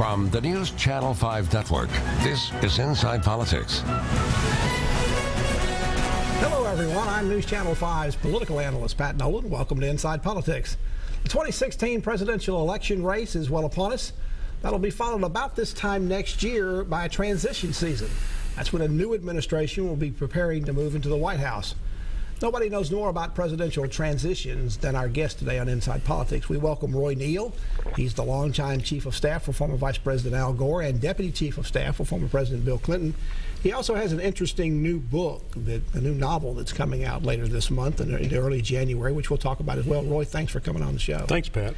From the News Channel 5 Network, this is Inside Politics. Hello, everyone. I'm News Channel 5's political analyst, Pat Nolan. Welcome to Inside Politics. The 2016 presidential election race is well upon us. That'll be followed about this time next year by a transition season. That's when a new administration will be preparing to move into the White House. Nobody knows more about presidential transitions than our guest today on Inside Politics. We welcome Roy Neel. He's the longtime Chief of Staff for former Vice President Al Gore and Deputy Chief of Staff for former President Bill Clinton. He also has an interesting new book, a new novel that's coming out later this month in early January, which we'll talk about as well. Roy, thanks for coming on the show. Thanks, Pat.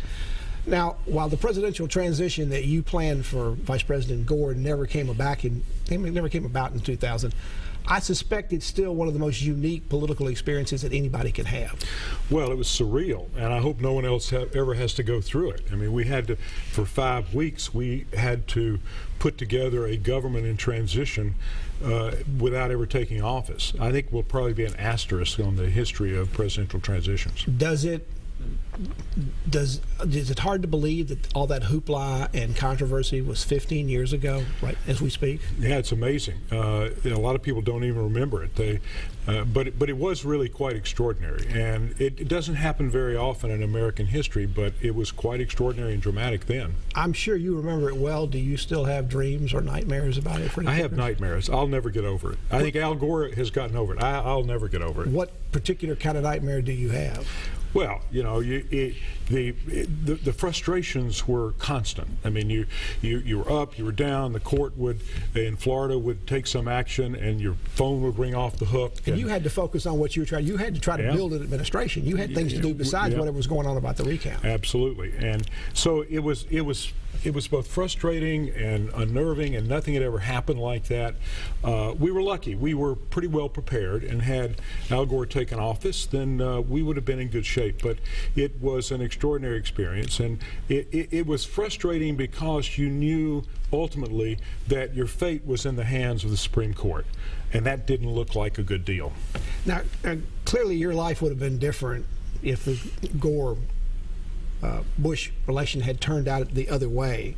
Now, while the presidential transition that you planned for Vice President Gore never came about in 2000, I suspect it's still one of the most unique political experiences that anybody can have. Well, it was surreal, and I hope no one else ever has to go through it. I mean, we had to, for 5 weeks, we had to put together a government in transition without ever taking office. I think will probably be an asterisk on the history of presidential transitions. Is it hard to believe that all that hoopla and controversy was 15 years ago, right as we speak? Yeah, it's amazing. A lot of people don't even remember it. But it was really quite extraordinary, and it doesn't happen very often in American history, but it was quite extraordinary and dramatic then. I'm sure you remember it well. Do you still have dreams or nightmares about it? I have nightmares. I'll never get over it. I think Al Gore has gotten over it. I'll never get over it. What particular kind of nightmare do you have? Well, you know, the frustrations were constant. I mean, you were up, you were down. The court in Florida would take some action, and your phone would ring off the hook. And you had to focus on what you were trying. You had to try to build an administration. You had things to do besides whatever was going on about the recount. Absolutely, and so it was both frustrating and unnerving, and nothing had ever happened like that. We were lucky. We were pretty well prepared, and had Al Gore taken office, then we would have been in good shape. But it was an extraordinary experience, and it was frustrating because you knew ultimately that your fate was in the hands of the Supreme Court, and that didn't look like a good deal. Now, clearly your life would have been different if the Gore Bush relation had turned out the other way.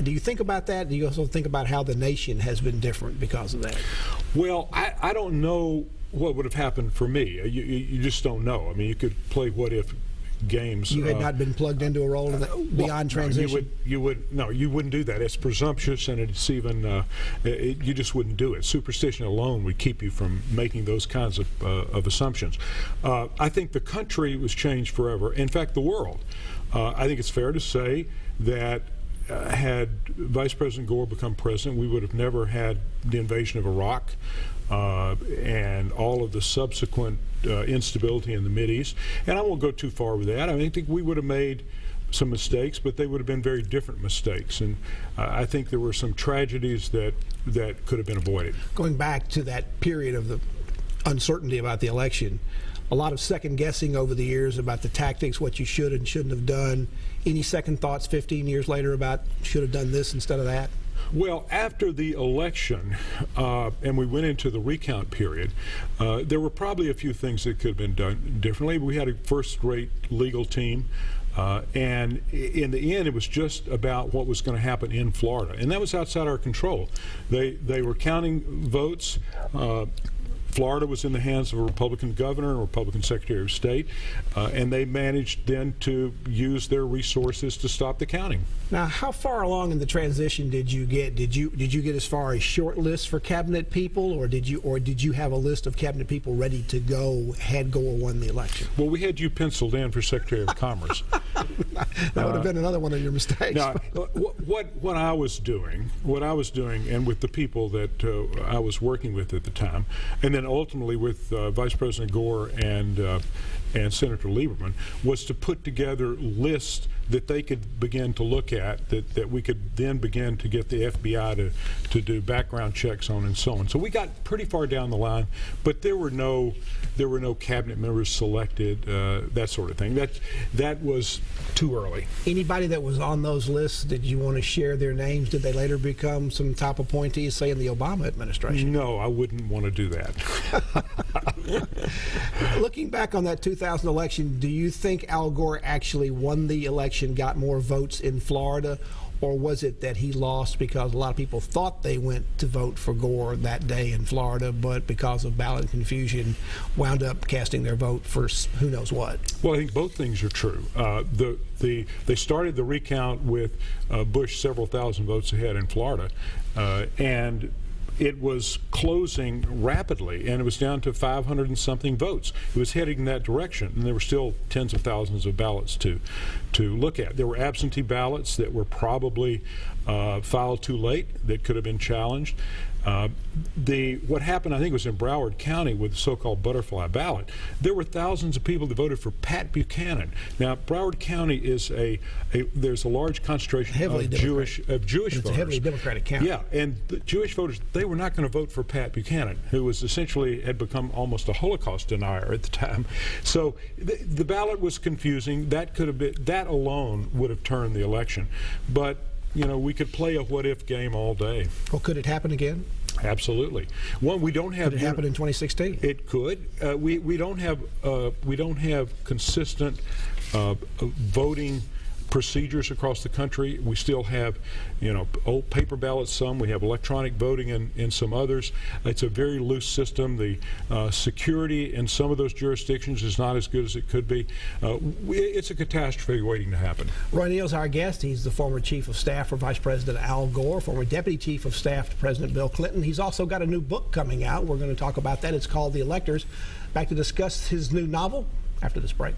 Do you think about that? Do you also think about how the nation has been different because of that? Well, I don't know what would have happened for me. You just don't know. I mean, you could play what if games. You had not been plugged into a role beyond transition? You wouldn't do that. It's presumptuous, and it's even, you just wouldn't do it. Superstition alone would keep you from making those kinds of assumptions. I think the country was changed forever. In fact, the world. I think it's fair to say that had Vice President Gore become president, we would have never had the invasion of Iraq and all of the subsequent instability in the Mideast. And I won't go too far with that. I think we would have made some mistakes, but they would have been very different mistakes. And I think there were some tragedies that could have been avoided. Going back to that period of the uncertainty about the election, a lot of second guessing over the years about the tactics, what you should and shouldn't have done. Any second thoughts 15 years later about should have done this instead of that? Well, after the election, and we went into the recount period, there were probably a few things that could have been done differently. We had a first-rate legal team, and in the end, it was just about what was going to happen in Florida, and that was outside our control. They were counting votes. Florida was in the hands of a Republican governor and a Republican Secretary of State, and they managed then to use their resources to stop the counting. Now, how far along in the transition did you get? Did you get as far as short lists for cabinet people, or did you have a list of cabinet people ready to go had Gore won the election? Well, we had you penciled in for Secretary of Commerce. That would have been another one of your mistakes. Now, what I was doing, and with the people that I was working with at the time, and then ultimately with Vice President Gore and Senator Lieberman, was to put together lists that they could begin to look at, that we could then begin to get the FBI to do background checks on and so on. So we got pretty far down the line, but there were no cabinet members selected, that sort of thing. That was too early. Anybody that was on those lists, did you want to share their names? Did they later become some top appointees, say in the Obama administration? No, I wouldn't want to do that. Looking back on that 2000 election, do you think Al Gore actually won the election, got more votes in Florida, or was it that he lost because a lot of people thought they went to vote for Gore that day in Florida, but because of ballot confusion wound up casting their vote for who knows what? Well, I think both things are true. They started the recount with Bush several thousand votes ahead in Florida, and it was closing rapidly, and it was down to 500 and something votes. It was heading in that direction, and there were still tens of thousands of ballots to look at. There were absentee ballots that were probably filed too late that could have been challenged. What happened, I think, was in Broward County with the so-called butterfly ballot. There were thousands of people that voted for Pat Buchanan. Now, Broward County is there's a large concentration of Jewish voters. It's a heavily Democratic county. Yeah, and the Jewish voters, they were not going to vote for Pat Buchanan, who was essentially had become almost a Holocaust denier at the time. So the ballot was confusing. That could have been, that alone would have turned the election. But we could play a what-if game all day. Well, could it happen again? Absolutely. One, we don't have. Could it happen in 2016? It could. We don't have consistent voting procedures across the country. We still have, old paper ballots. Some we have electronic voting in some others. It's a very loose system. The security in some of those jurisdictions is not as good as it could be. It's a catastrophe waiting to happen. Roy Neal's our guest. He's the former chief of staff for Vice President Al Gore, former deputy chief of staff to President Bill Clinton. He's also got a new book coming out. We're going to talk about that. It's called The Electors. Back to discuss his new novel after this break.